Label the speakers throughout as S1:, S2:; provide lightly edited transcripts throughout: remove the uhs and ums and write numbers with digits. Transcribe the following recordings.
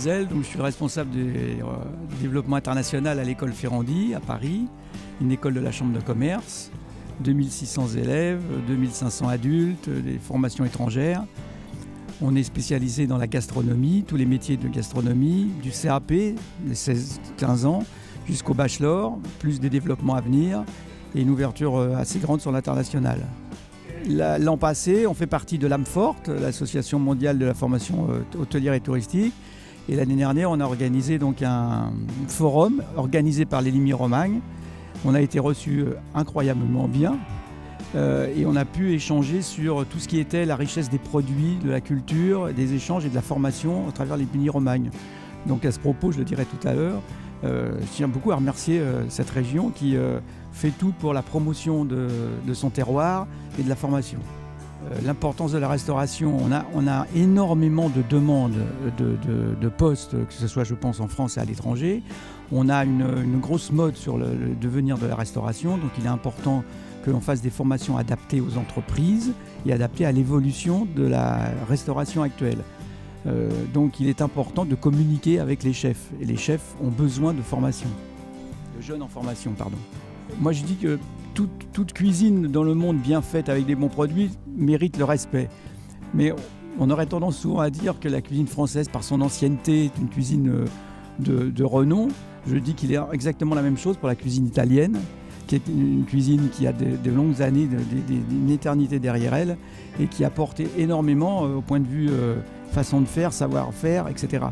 S1: Dezel, donc je suis responsable du développement international à l'école Ferrandi à Paris, une école de la Chambre de commerce, 2600 élèves, 2500 adultes, des formations étrangères. On est spécialisé dans la gastronomie, tous les métiers de gastronomie, du CAP, les 16-15 ans, jusqu'au bachelor, plus des développements à venir et une ouverture assez grande sur l'international. L'an passé, on fait partie de l'AMFORT, l'Association mondiale de la formation hôtelière et touristique. Et l'année dernière, on a organisé donc un forum organisé par les Lumières-Romagne. On a été reçus incroyablement bien et on a pu échanger sur tout ce qui était la richesse des produits, de la culture, des échanges et de la formation à travers les Lumières-Romagne. Donc à ce propos, je le dirai tout à l'heure, je tiens beaucoup à remercier cette région qui fait tout pour la promotion de son terroir et de la formation. L'importance de la restauration, on a énormément de demandes de postes, que ce soit je pense en France et à l'étranger. On a une grosse mode sur le devenir de la restauration, donc il est important que l'on fasse des formations adaptées aux entreprises et adaptées à l'évolution de la restauration actuelle. Donc il est important de communiquer avec les chefs, et les chefs ont besoin de formation, de jeunes en formation, pardon. Moi je dis que toute cuisine dans le monde bien faite avec des bons produits mérite le respect. Mais on aurait tendance souvent à dire que la cuisine française, par son ancienneté, est une cuisine de renom. Je dis qu'il est exactement la même chose pour la cuisine italienne, qui est une cuisine qui a de longues années, une éternité derrière elle, et qui a apporté énormément au point de vue façon de faire, savoir-faire, etc.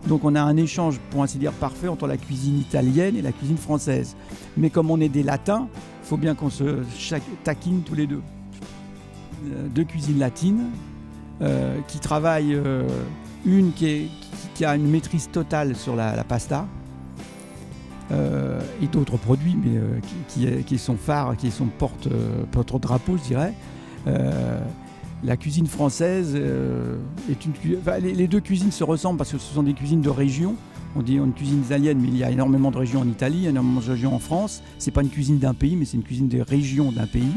S1: Donc on a un échange, pour ainsi dire, parfait entre la cuisine italienne et la cuisine française. Mais comme on est des latins, il faut bien qu'on se taquine tous les deux. Deux cuisines latines qui travaillent, une qui a une maîtrise totale sur la pasta et d'autres produits, mais qui sont phares, qui sont porte-drapeau, je dirais. La cuisine française les deux cuisines se ressemblent parce que ce sont des cuisines de région. On dit une cuisine italienne, mais il y a énormément de régions en Italie, énormément de régions en France. C'est pas une cuisine d'un pays, mais c'est une cuisine des régions d'un pays.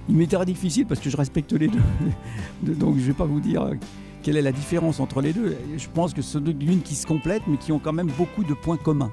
S1: Il m'est très difficile parce que je respecte les deux. Donc je ne vais pas vous dire quelle est la différence entre les deux. Je pense que ce sont deux cuisines qui se complètent, mais qui ont quand même beaucoup de points communs.